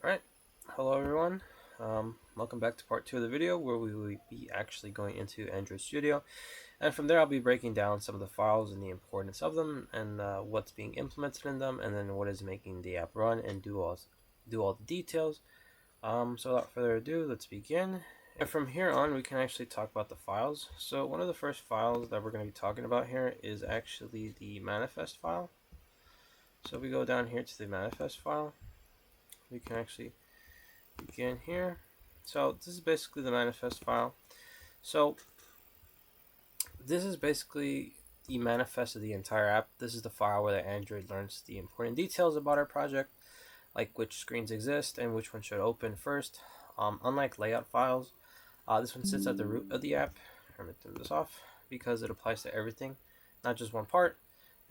Alright, hello everyone. Welcome back to part 2 of the video where we will be actually going into Android Studio, and from there I'll be breaking down some of the files and the importance of them and what's being implemented in them, and then what is making the app run and do all the details. So without further ado, let's begin. And from here on we can actually talk about the files. So one of the first files that we're going to be talking about here is actually the manifest file. So if we go down here to the manifest file, we can actually begin here. So this is basically the manifest file. So this is basically the manifest of the entire app. This is the file where the Android learns the important details about our project, like which screens exist and which one should open first. Unlike layout files, this one sits at the root of the app. I'm going to turn this off because it applies to everything, not just one part.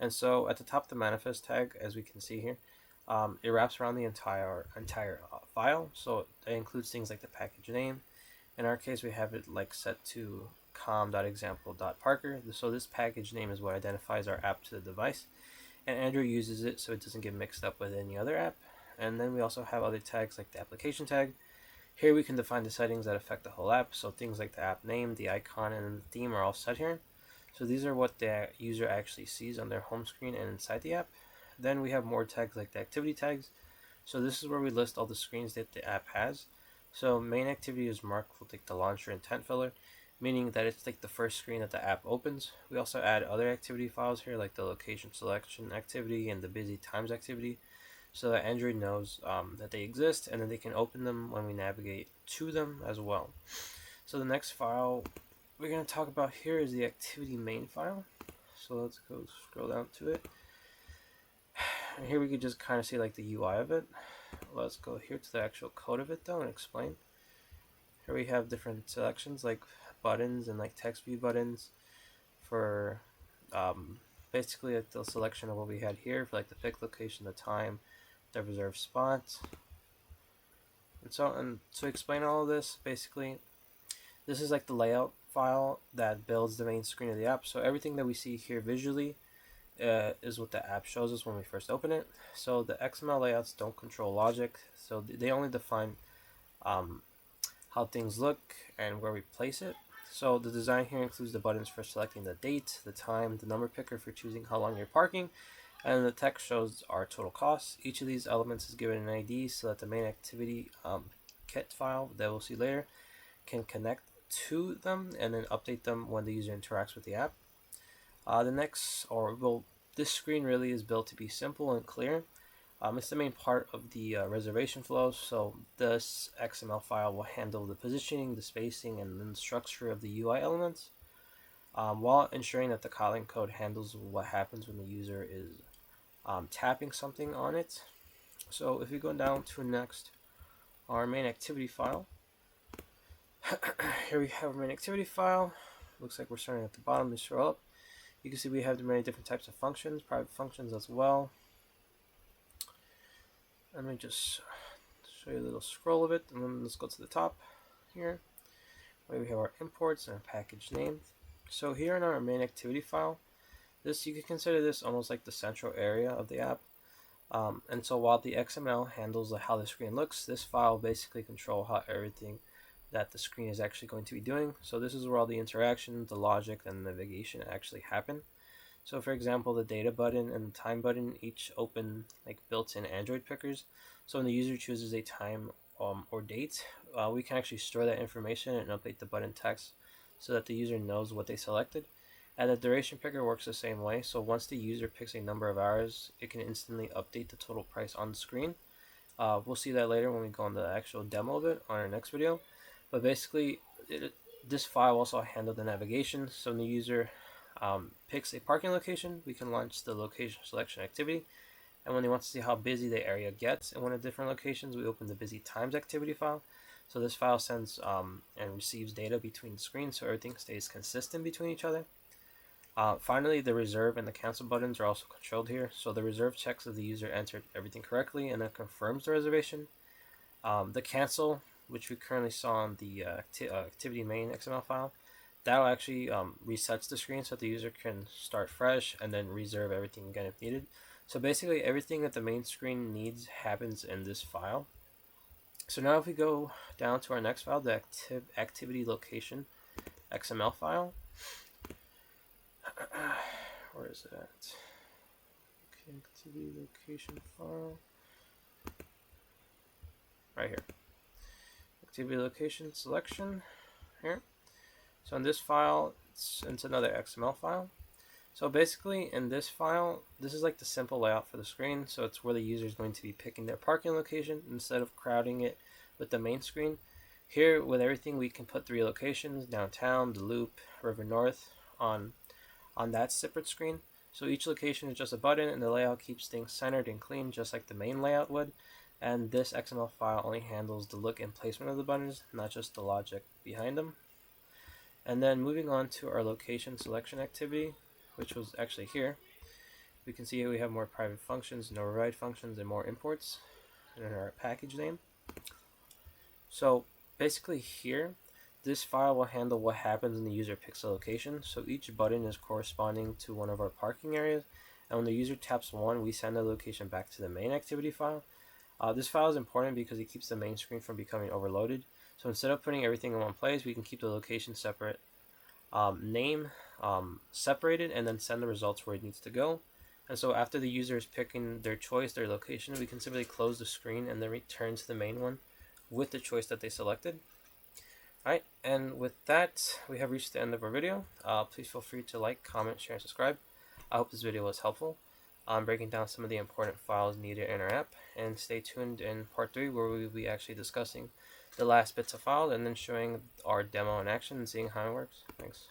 And so at the top of the manifest tag, as we can see here, it wraps around the entire file. So it includes things like the package name. In our case, we have it like set to com.example.parker. So this package name is what identifies our app to the device, and Android uses it so it doesn't get mixed up with any other app. And then we also have other tags like the application tag. Here we can define the settings that affect the whole app. So things like the app name, the icon, and the theme are all set here. So these are what the user actually sees on their home screen and inside the app. Then we have more tags like the activity tags. So this is where we list all the screens that the app has. So main activity is marked with like the launcher intent filler, meaning that it's like the first screen that the app opens. We also add other activity files here like the location selection activity and the busy times activity, so that Android knows that they exist, and then they can open them when we navigate to them as well. So the next file we're going to talk about here is the activity main file. So let's go scroll down to it. And here we could just kind of see like the UI of it. Let's go here to the actual code of it though and explain. Here we have different selections like buttons and like text view buttons for basically like the selection of what we had here for like the pick location, the time, the reserved spot. And to explain all of this, basically this is like the layout file that builds the main screen of the app. So everything that we see here visually is what the app shows us when we first open it. So the XML layouts don't control logic, so they only define um, how things look and where we place it. So the design here includes the buttons for selecting the date, the time, the number picker for choosing how long you're parking, and the text shows our total costs. Each of these elements is given an ID so that the main activity kit file that we'll see later can connect to them and then update them when the user interacts with the app. This screen really is built to be simple and clear. It's the main part of the reservation flow, so this XML file will handle the positioning, the spacing, and the structure of the UI elements, while ensuring that the Kotlin code handles what happens when the user is tapping something on it. So if we go down to next, our main activity file. Here we have our main activity file. Looks like we're starting at the bottom to scroll up. You can see we have many different types of functions, private functions as well. Let me just show you a little scroll of it, and then let's go to the top here where we have our imports and our package name. So here in our main activity file, you can consider this almost like the central area of the app. And so while the XML handles how the screen looks, this file basically controls how everything that the screen is actually going to be doing. So this is where all the interaction, the logic, and the navigation actually happen. So for example, the data button and the time button each open like built-in Android pickers. So when the user chooses a time or date, we can actually store that information and update the button text so that the user knows what they selected. And the duration picker works the same way. So once the user picks a number of hours, it can instantly update the total price on the screen. We'll see that later when we go on the actual demo of it on our next video. But basically, this file also handles the navigation. So when the user picks a parking location, we can launch the location selection activity. And when they want to see how busy the area gets in one of the different locations, we open the busy times activity file. So this file sends and receives data between screens so everything stays consistent between each other. Finally, the reserve and the cancel buttons are also controlled here. So the reserve checks if the user entered everything correctly and then confirms the reservation. The cancel, which we currently saw on the activity main XML file, that'll actually resets the screen so that the user can start fresh and then reserve everything again if needed. So basically everything that the main screen needs happens in this file. So now if we go down to our next file, the activity location XML file. Where is it at? Okay, activity location file. Right here. Activity location selection here. So in this file, it's another XML file. So basically in this file, this is like the simple layout for the screen. So it's where the user is going to be picking their parking location instead of crowding it with the main screen. Here with everything, we can put 3 locations: downtown, the loop, River North on that separate screen. So each location is just a button, and the layout keeps things centered and clean just like the main layout would. And this XML file only handles the look and placement of the buttons, not just the logic behind them. And then moving on to our location selection activity, which was actually here, we can see here we have more private functions and override functions and more imports in our package name. So basically here, this file will handle what happens when the user picks a location. So each button is corresponding to one of our parking areas, and when the user taps one, we send the location back to the main activity file. This file is important because it keeps the main screen from becoming overloaded. So instead of putting everything in one place, we can keep the location separate, name separated, and then send the results where it needs to go. And so after the user is picking their choice, their location, we can simply close the screen and then return to the main one with the choice that they selected. Alright, and with that, we have reached the end of our video. Please feel free to like, comment, share, and subscribe. I hope this video was helpful. I'm breaking down some of the important files needed in our app, and stay tuned in part 3 where we will be actually discussing the last bits of files and then showing our demo in action and seeing how it works. Thanks.